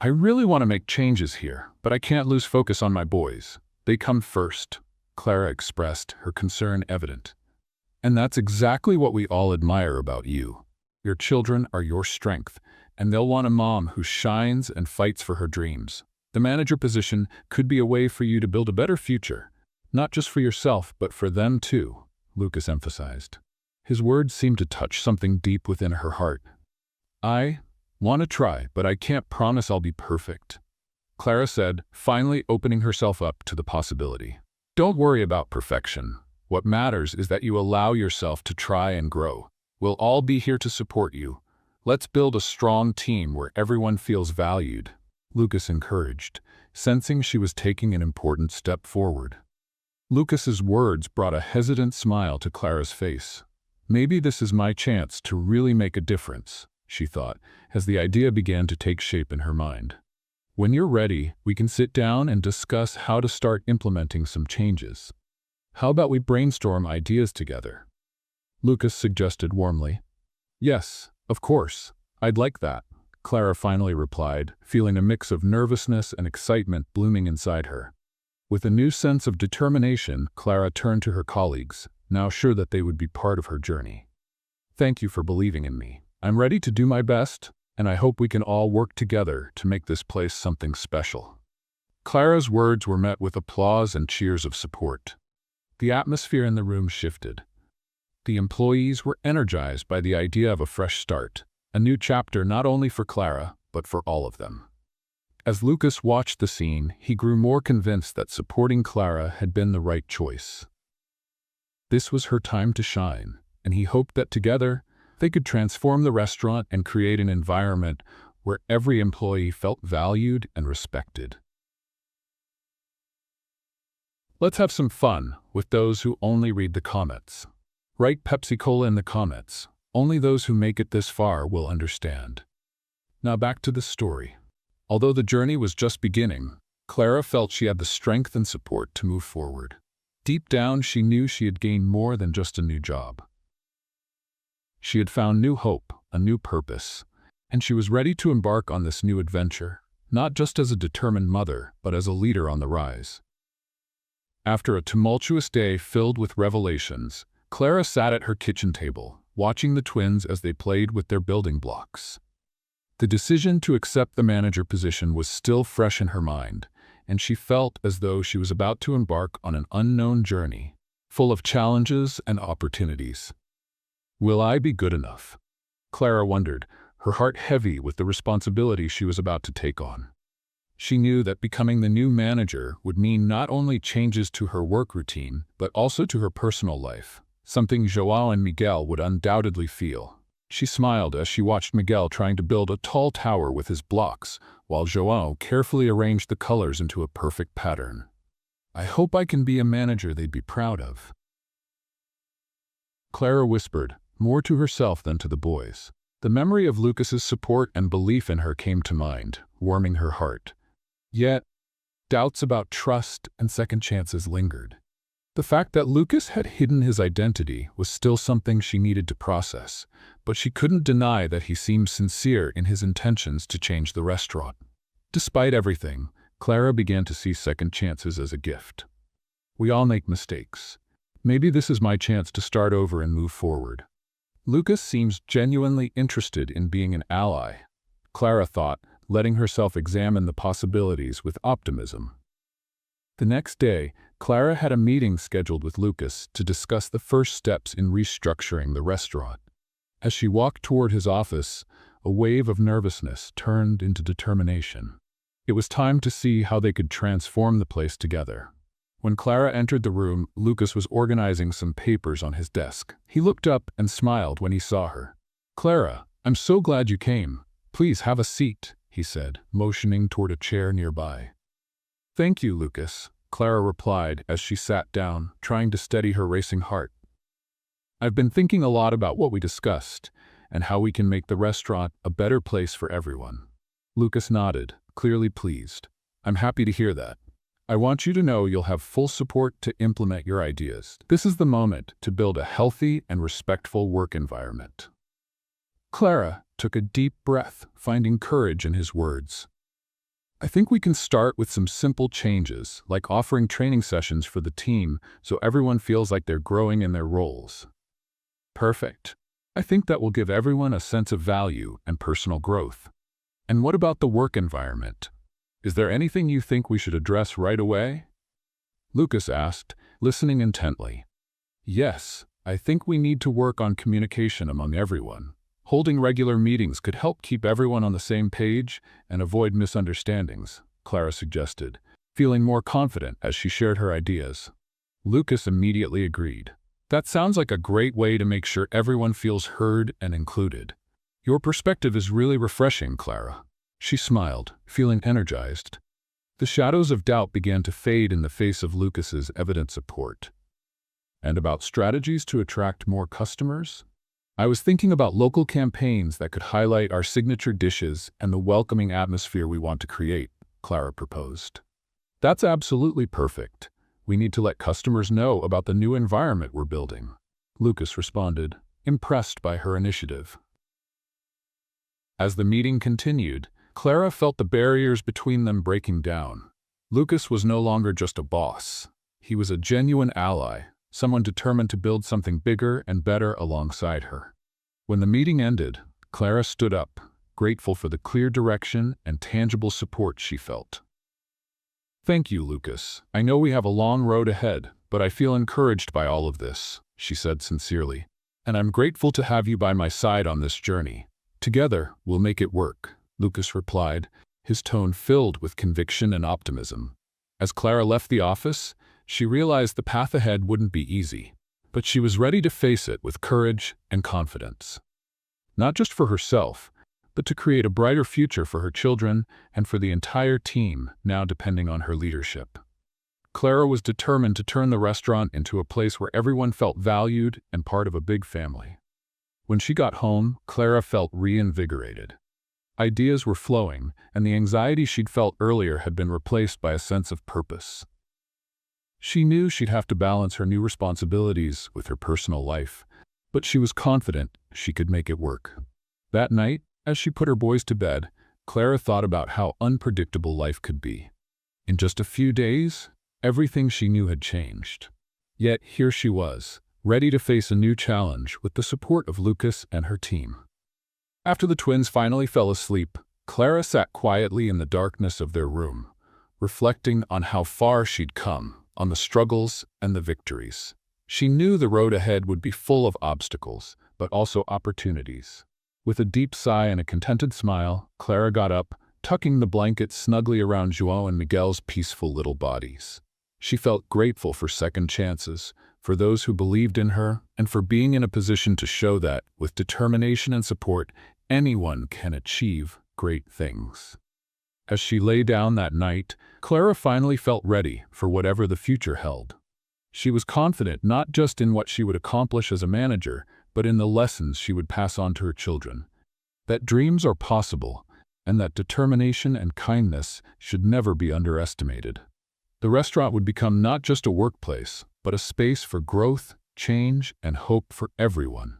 I really want to make changes here, but I can't lose focus on my boys. They come first, Clara expressed, her concern evident. And that's exactly what we all admire about you. Your children are your strength, and they'll want a mom who shines and fights for her dreams. The manager position could be a way for you to build a better future, not just for yourself, but for them too, Lucas emphasized. His words seemed to touch something deep within her heart. I want to try, but I can't promise I'll be perfect, Clara said, finally opening herself up to the possibility. Don't worry about perfection. What matters is that you allow yourself to try and grow. We'll all be here to support you. Let's build a strong team where everyone feels valued, Lucas encouraged, sensing she was taking an important step forward. Lucas's words brought a hesitant smile to Clara's face. Maybe this is my chance to really make a difference, she thought, as the idea began to take shape in her mind. When you're ready, we can sit down and discuss how to start implementing some changes. How about we brainstorm ideas together? Lucas suggested warmly. Yes, of course. I'd like that, Clara finally replied, feeling a mix of nervousness and excitement blooming inside her. With a new sense of determination, Clara turned to her colleagues, now sure that they would be part of her journey. Thank you for believing in me. I'm ready to do my best, and I hope we can all work together to make this place something special. Clara's words were met with applause and cheers of support. The atmosphere in the room shifted. The employees were energized by the idea of a fresh start, a new chapter not only for Clara, but for all of them. As Lucas watched the scene, he grew more convinced that supporting Clara had been the right choice. This was her time to shine, and he hoped that together, they could transform the restaurant and create an environment where every employee felt valued and respected. Let's have some fun with those who only read the comments. Write Pepsi-Cola in the comments. Only those who make it this far will understand. Now back to the story. Although the journey was just beginning, Clara felt she had the strength and support to move forward. Deep down, she knew she had gained more than just a new job. She had found new hope, a new purpose, and she was ready to embark on this new adventure, not just as a determined mother, but as a leader on the rise. After a tumultuous day filled with revelations, Clara sat at her kitchen table, watching the twins as they played with their building blocks. The decision to accept the manager position was still fresh in her mind, and she felt as though she was about to embark on an unknown journey, full of challenges and opportunities. Will I be good enough? Clara wondered, her heart heavy with the responsibility she was about to take on. She knew that becoming the new manager would mean not only changes to her work routine, but also to her personal life, something João and Miguel would undoubtedly feel. She smiled as she watched Miguel trying to build a tall tower with his blocks, while João carefully arranged the colors into a perfect pattern. I hope I can be a manager they'd be proud of. Clara whispered, more to herself than to the boys. The memory of Lucas's support and belief in her came to mind, warming her heart. Yet, doubts about trust and second chances lingered. The fact that Lucas had hidden his identity was still something she needed to process, but she couldn't deny that he seemed sincere in his intentions to change the restaurant. Despite everything, Clara began to see second chances as a gift. We all make mistakes. Maybe this is my chance to start over and move forward. Lucas seems genuinely interested in being an ally, Clara thought, letting herself examine the possibilities with optimism. The next day, Clara had a meeting scheduled with Lucas to discuss the first steps in restructuring the restaurant. As she walked toward his office, a wave of nervousness turned into determination. It was time to see how they could transform the place together. When Clara entered the room, Lucas was organizing some papers on his desk. He looked up and smiled when he saw her. "Clara, I'm so glad you came. Please have a seat," he said, motioning toward a chair nearby. "Thank you, Lucas," Clara replied as she sat down, trying to steady her racing heart. "I've been thinking a lot about what we discussed and how we can make the restaurant a better place for everyone." Lucas nodded, clearly pleased. "I'm happy to hear that. I want you to know you'll have full support to implement your ideas. This is the moment to build a healthy and respectful work environment." Clara took a deep breath, finding courage in his words. "I think we can start with some simple changes, like offering training sessions for the team so everyone feels like they're growing in their roles." "Perfect. I think that will give everyone a sense of value and personal growth." "And what about the work environment? Is there anything you think we should address right away?" Lucas asked, listening intently. "Yes, I think we need to work on communication among everyone. Holding regular meetings could help keep everyone on the same page and avoid misunderstandings," Clara suggested, feeling more confident as she shared her ideas. Lucas immediately agreed. "That sounds like a great way to make sure everyone feels heard and included. Your perspective is really refreshing, Clara." She smiled, feeling energized. The shadows of doubt began to fade in the face of Lucas's evident support. "And about strategies to attract more customers? I was thinking about local campaigns that could highlight our signature dishes and the welcoming atmosphere we want to create," Clara proposed. "That's absolutely perfect. We need to let customers know about the new environment we're building," Lucas responded, impressed by her initiative. As the meeting continued, Clara felt the barriers between them breaking down. Lucas was no longer just a boss. He was a genuine ally, someone determined to build something bigger and better alongside her. When the meeting ended, Clara stood up, grateful for the clear direction and tangible support she felt. "Thank you, Lucas. I know we have a long road ahead, but I feel encouraged by all of this," she said sincerely. "And I'm grateful to have you by my side on this journey. Together, we'll make it work," Lucas replied, his tone filled with conviction and optimism. As Clara left the office, she realized the path ahead wouldn't be easy, but she was ready to face it with courage and confidence. Not just for herself, but to create a brighter future for her children and for the entire team now depending on her leadership. Clara was determined to turn the restaurant into a place where everyone felt valued and part of a big family. When she got home, Clara felt reinvigorated. Ideas were flowing, and the anxiety she'd felt earlier had been replaced by a sense of purpose. She knew she'd have to balance her new responsibilities with her personal life, but she was confident she could make it work. That night, as she put her boys to bed, Clara thought about how unpredictable life could be. In just a few days, everything she knew had changed. Yet here she was, ready to face a new challenge with the support of Lucas and her team. After the twins finally fell asleep, Clara sat quietly in the darkness of their room, reflecting on how far she'd come, on the struggles and the victories. She knew the road ahead would be full of obstacles, but also opportunities. With a deep sigh and a contented smile, Clara got up, tucking the blanket snugly around João and Miguel's peaceful little bodies. She felt grateful for second chances, for those who believed in her, and for being in a position to show that, with determination and support, anyone can achieve great things. As she lay down that night, Clara finally felt ready for whatever the future held. She was confident not just in what she would accomplish as a manager, but in the lessons she would pass on to her children. That dreams are possible, and that determination and kindness should never be underestimated. The restaurant would become not just a workplace, but a space for growth, change, and hope for everyone.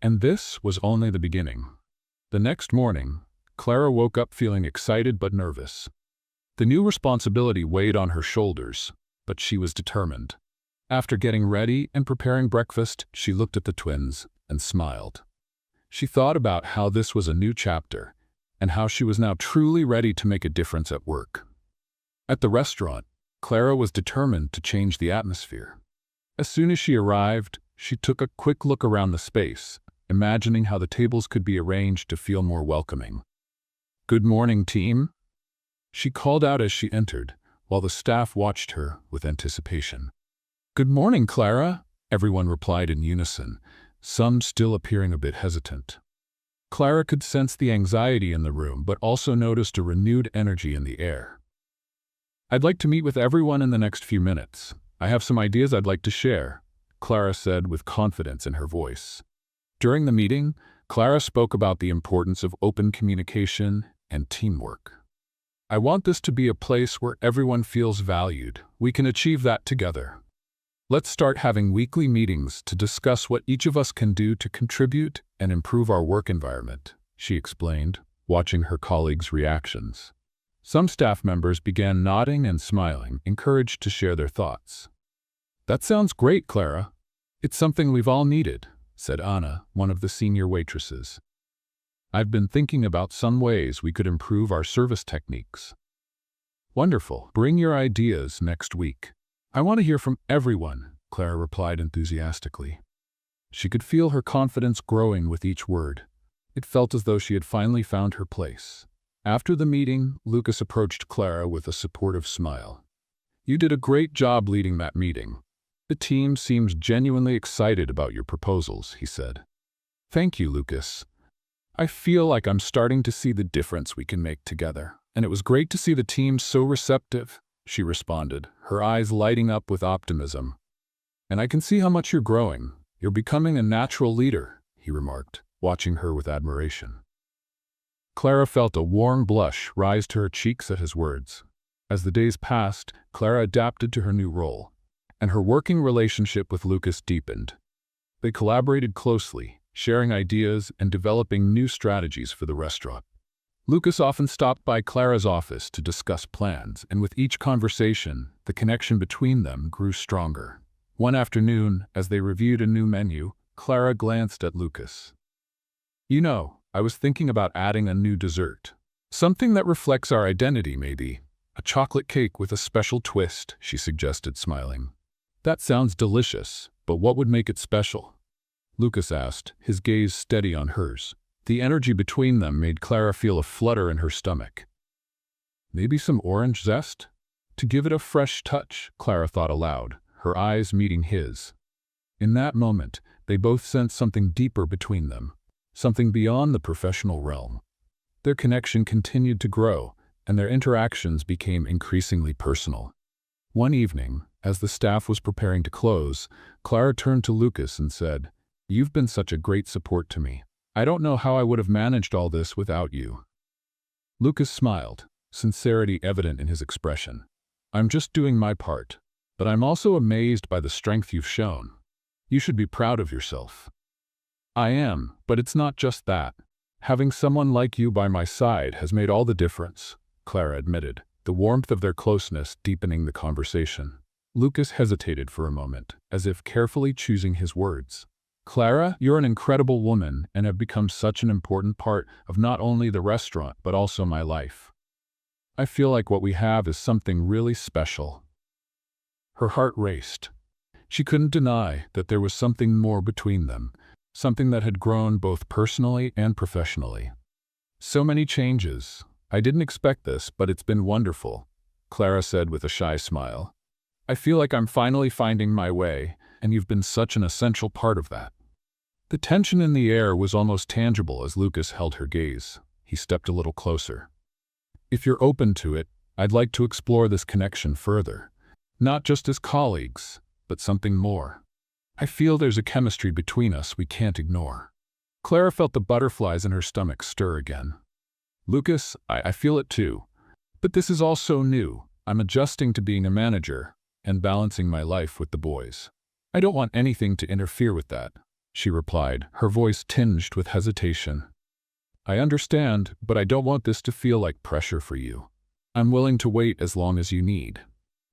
And this was only the beginning. The next morning, Clara woke up feeling excited but nervous. The new responsibility weighed on her shoulders, but she was determined. After getting ready and preparing breakfast, she looked at the twins and smiled. She thought about how this was a new chapter, and how she was now truly ready to make a difference at work. At the restaurant, Clara was determined to change the atmosphere. As soon as she arrived, she took a quick look around the space, imagining how the tables could be arranged to feel more welcoming. "Good morning, team," she called out as she entered, while the staff watched her with anticipation. "Good morning, Clara," everyone replied in unison, some still appearing a bit hesitant. Clara could sense the anxiety in the room, but also noticed a renewed energy in the air. "I'd like to meet with everyone in the next few minutes. I have some ideas I'd like to share," Clara said with confidence in her voice. During the meeting, Clara spoke about the importance of open communication and teamwork. "I want this to be a place where everyone feels valued. We can achieve that together. Let's start having weekly meetings to discuss what each of us can do to contribute and improve our work environment," she explained, watching her colleagues' reactions. Some staff members began nodding and smiling, encouraged to share their thoughts. "That sounds great, Clara. It's something we've all needed," said Anna, one of the senior waitresses. "I've been thinking about some ways we could improve our service techniques." "Wonderful. Bring your ideas next week. I want to hear from everyone," Clara replied enthusiastically. She could feel her confidence growing with each word. It felt as though she had finally found her place. After the meeting, Lucas approached Clara with a supportive smile. "You did a great job leading that meeting. The team seems genuinely excited about your proposals," he said. "Thank you, Lucas. I feel like I'm starting to see the difference we can make together, and it was great to see the team so receptive," she responded, her eyes lighting up with optimism. "And I can see how much you're growing. You're becoming a natural leader," he remarked, watching her with admiration. Clara felt a warm blush rise to her cheeks at his words. As the days passed, Clara adapted to her new role, and her working relationship with Lucas deepened. They collaborated closely, sharing ideas and developing new strategies for the restaurant. Lucas often stopped by Clara's office to discuss plans, and with each conversation, the connection between them grew stronger. One afternoon, as they reviewed a new menu, Clara glanced at Lucas. "You know, I was thinking about adding a new dessert. Something that reflects our identity, maybe. A chocolate cake with a special twist," she suggested, smiling. "That sounds delicious, but what would make it special?" Lucas asked, his gaze steady on hers. The energy between them made Clara feel a flutter in her stomach. "Maybe some orange zest? To give it a fresh touch," Clara thought aloud, her eyes meeting his. In that moment, they both sensed something deeper between them, something beyond the professional realm. Their connection continued to grow, and their interactions became increasingly personal. One evening, as the staff was preparing to close, Clara turned to Lucas and said, "You've been such a great support to me. I don't know how I would have managed all this without you." Lucas smiled, sincerity evident in his expression. "I'm just doing my part, but I'm also amazed by the strength you've shown. You should be proud of yourself." "I am, but it's not just that. Having someone like you by my side has made all the difference, Clara admitted, the warmth of their closeness deepening the conversation. Lucas hesitated for a moment, as if carefully choosing his words. Clara, you're an incredible woman and have become such an important part of not only the restaurant but also my life. I feel like what we have is something really special. Her heart raced. She couldn't deny that there was something more between them, something that had grown both personally and professionally. So many changes. I didn't expect this, but it's been wonderful, Clara said with a shy smile. I feel like I'm finally finding my way, and you've been such an essential part of that. The tension in the air was almost tangible as Lucas held her gaze. He stepped a little closer. If you're open to it, I'd like to explore this connection further. Not just as colleagues, but something more. I feel there's a chemistry between us we can't ignore. Clara felt the butterflies in her stomach stir again. Lucas, I feel it too. But this is all so new. I'm adjusting to being a manager and balancing my life with the boys. I don't want anything to interfere with that, she replied, her voice tinged with hesitation. I understand, but I don't want this to feel like pressure for you. I'm willing to wait as long as you need.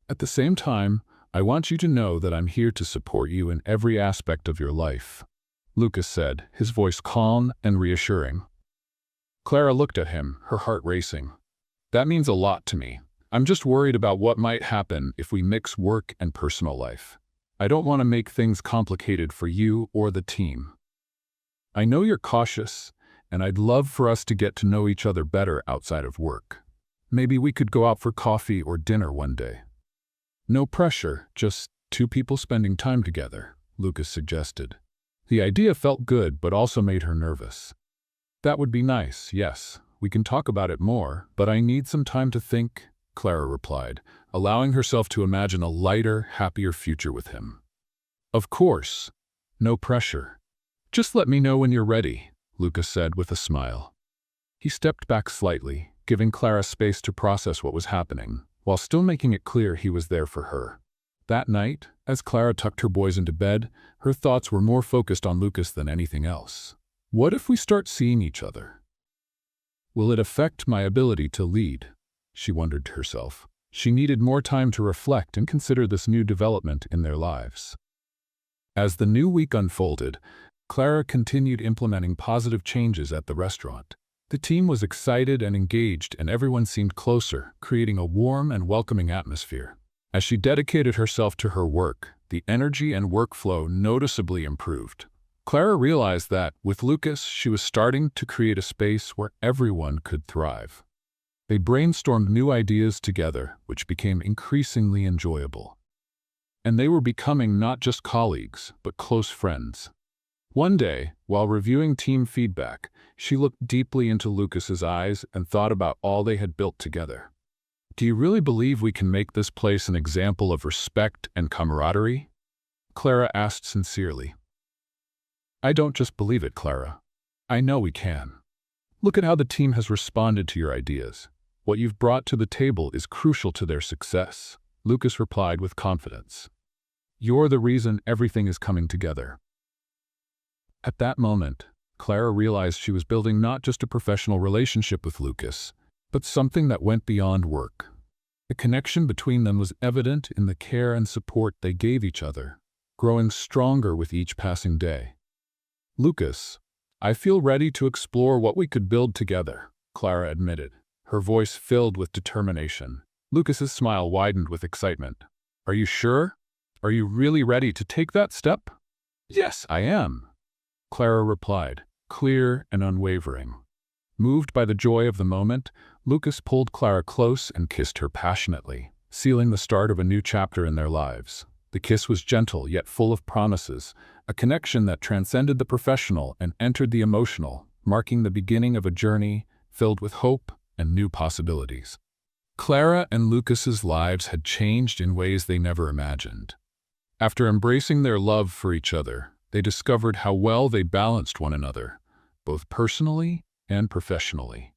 At the same time, I want you to know that I'm here to support you in every aspect of your life, Lucas said, his voice calm and reassuring. Clara looked at him, her heart racing. That means a lot to me. I'm just worried about what might happen if we mix work and personal life. I don't want to make things complicated for you or the team. I know you're cautious, and I'd love for us to get to know each other better outside of work. Maybe we could go out for coffee or dinner one day. No pressure, just two people spending time together, Lucas suggested. The idea felt good but also made her nervous. That would be nice, yes. We can talk about it more, but I need some time to think, Clara replied, allowing herself to imagine a lighter, happier future with him. Of course. No pressure. Just let me know when you're ready, Lucas said with a smile. He stepped back slightly, giving Clara space to process what was happening, while still making it clear he was there for her. That night, as Clara tucked her boys into bed, her thoughts were more focused on Lucas than anything else. What if we start seeing each other? Will it affect my ability to lead? She wondered to herself. She needed more time to reflect and consider this new development in their lives. As the new week unfolded, Clara continued implementing positive changes at the restaurant. The team was excited and engaged, and everyone seemed closer, creating a warm and welcoming atmosphere. As she dedicated herself to her work, the energy and workflow noticeably improved. Clara realized that, with Lucas, she was starting to create a space where everyone could thrive. They brainstormed new ideas together, which became increasingly enjoyable. And they were becoming not just colleagues, but close friends. One day, while reviewing team feedback, she looked deeply into Lucas's eyes and thought about all they had built together. Do you really believe we can make this place an example of respect and camaraderie? Clara asked sincerely. I don't just believe it, Clara. I know we can. Look at how the team has responded to your ideas. What you've brought to the table is crucial to their success, Lucas replied with confidence. You're the reason everything is coming together. At that moment, Clara realized she was building not just a professional relationship with Lucas, but something that went beyond work. The connection between them was evident in the care and support they gave each other, growing stronger with each passing day. Lucas, I feel ready to explore what we could build together, Clara admitted, her voice filled with determination. Lucas's smile widened with excitement. Are you sure? Are you really ready to take that step? Yes, I am, Clara replied, clear and unwavering. Moved by the joy of the moment, Lucas pulled Clara close and kissed her passionately, sealing the start of a new chapter in their lives. The kiss was gentle yet full of promises, a connection that transcended the professional and entered the emotional, marking the beginning of a journey filled with hope and new possibilities. Clara and Lucas's lives had changed in ways they never imagined. After embracing their love for each other, they discovered how well they balanced one another, both personally and professionally.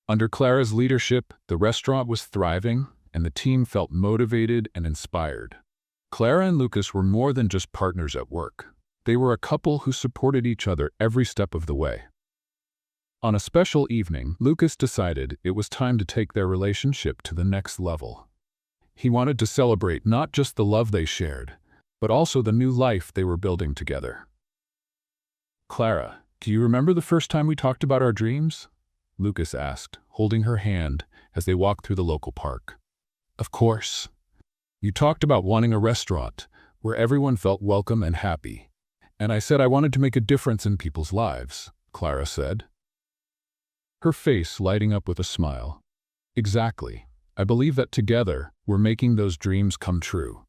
Under Clara's leadership, the restaurant was thriving, and the team felt motivated and inspired. Clara and Lucas were more than just partners at work. They were a couple who supported each other every step of the way. On a special evening, Lucas decided it was time to take their relationship to the next level. He wanted to celebrate not just the love they shared, but also the new life they were building together. "Clara, do you remember the first time we talked about our dreams?" Lucas asked, holding her hand as they walked through the local park. "Of course. You talked about wanting a restaurant where everyone felt welcome and happy. And I said I wanted to make a difference in people's lives," Clara said, her face lighting up with a smile. "Exactly. I believe that together, we're making those dreams come true.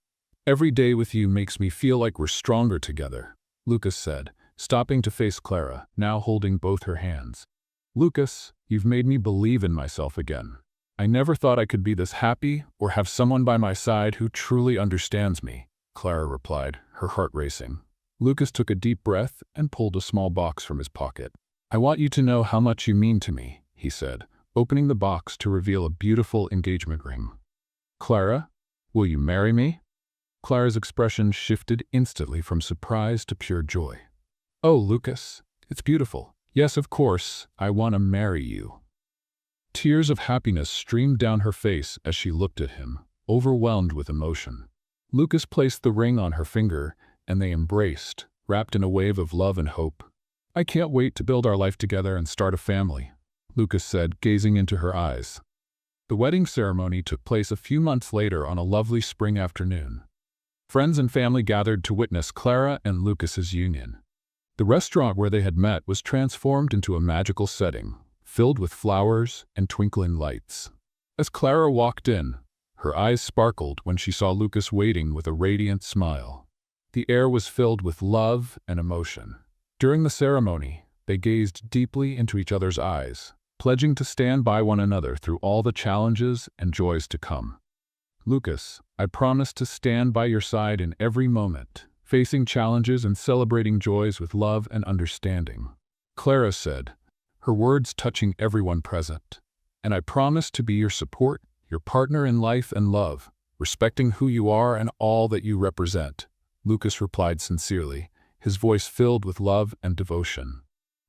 Every day with you makes me feel like we're stronger together," Lucas said, stopping to face Clara, now holding both her hands. "Lucas, you've made me believe in myself again. I never thought I could be this happy or have someone by my side who truly understands me," Clara replied, her heart racing. Lucas took a deep breath and pulled a small box from his pocket. "I want you to know how much you mean to me," he said, opening the box to reveal a beautiful engagement ring. "Clara, will you marry me?" Clara's expression shifted instantly from surprise to pure joy. "Oh, Lucas, it's beautiful. Yes, of course, I want to marry you." Tears of happiness streamed down her face as she looked at him, overwhelmed with emotion. Lucas placed the ring on her finger, and they embraced, wrapped in a wave of love and hope. "I can't wait to build our life together and start a family," Lucas said, gazing into her eyes. The wedding ceremony took place a few months later on a lovely spring afternoon. Friends and family gathered to witness Clara and Lucas's union. The restaurant where they had met was transformed into a magical setting, filled with flowers and twinkling lights. As Clara walked in, her eyes sparkled when she saw Lucas waiting with a radiant smile. The air was filled with love and emotion. During the ceremony, they gazed deeply into each other's eyes, pledging to stand by one another through all the challenges and joys to come. "Lucas, I promise to stand by your side in every moment, facing challenges and celebrating joys with love and understanding," Clara said, her words touching everyone present. "And I promise to be your support, your partner in life and love, respecting who you are and all that you represent," Lucas replied sincerely, his voice filled with love and devotion.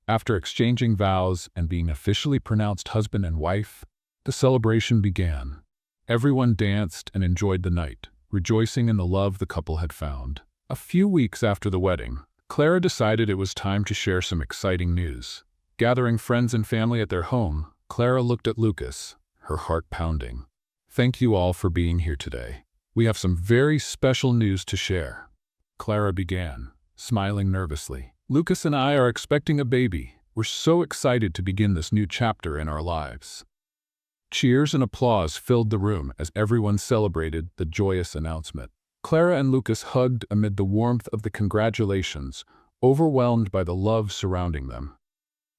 After exchanging vows and being officially pronounced husband and wife, the celebration began. Everyone danced and enjoyed the night, rejoicing in the love the couple had found. A few weeks after the wedding, Clara decided it was time to share some exciting news. Gathering friends and family at their home, Clara looked at Lucas, her heart pounding. "Thank you all for being here today. We have some very special news to share," Clara began, smiling nervously. "Lucas and I are expecting a baby. We're so excited to begin this new chapter in our lives." Cheers and applause filled the room as everyone celebrated the joyous announcement. Clara and Lucas hugged amid the warmth of the congratulations, overwhelmed by the love surrounding them.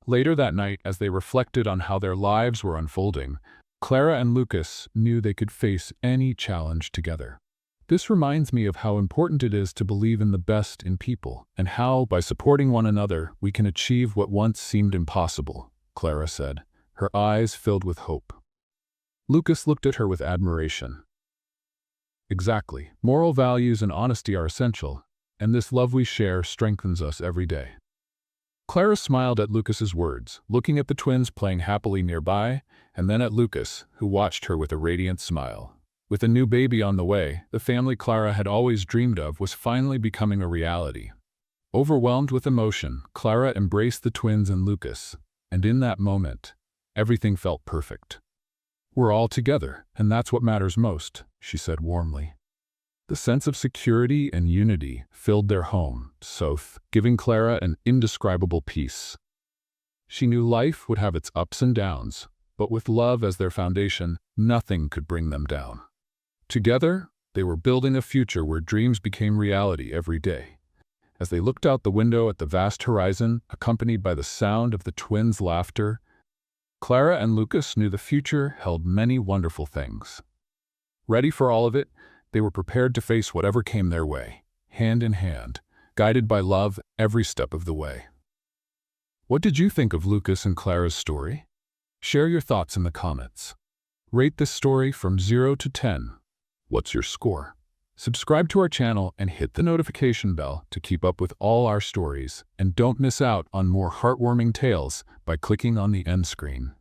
Later that night, as they reflected on how their lives were unfolding, Clara and Lucas knew they could face any challenge together. "This reminds me of how important it is to believe in the best in people, and how, by supporting one another, we can achieve what once seemed impossible," Clara said, her eyes filled with hope. Lucas looked at her with admiration. "Exactly. Moral values and honesty are essential, and this love we share strengthens us every day." Clara smiled at Lucas's words, looking at the twins playing happily nearby, and then at Lucas, who watched her with a radiant smile. With a new baby on the way, the family Clara had always dreamed of was finally becoming a reality. Overwhelmed with emotion, Clara embraced the twins and Lucas, and in that moment, everything felt perfect. "We're all together, and that's what matters most," she said warmly. The sense of security and unity filled their home, giving Clara an indescribable peace. She knew life would have its ups and downs, but with love as their foundation, nothing could bring them down. Together, they were building a future where dreams became reality every day. As they looked out the window at the vast horizon, accompanied by the sound of the twins' laughter, Clara and Lucas knew the future held many wonderful things. Ready for all of it, they were prepared to face whatever came their way, hand in hand, guided by love every step of the way. What did you think of Lucas and Clara's story? Share your thoughts in the comments. Rate this story from 0 to 10. What's your score? Subscribe to our channel and hit the notification bell to keep up with all our stories. And don't miss out on more heartwarming tales by clicking on the end screen.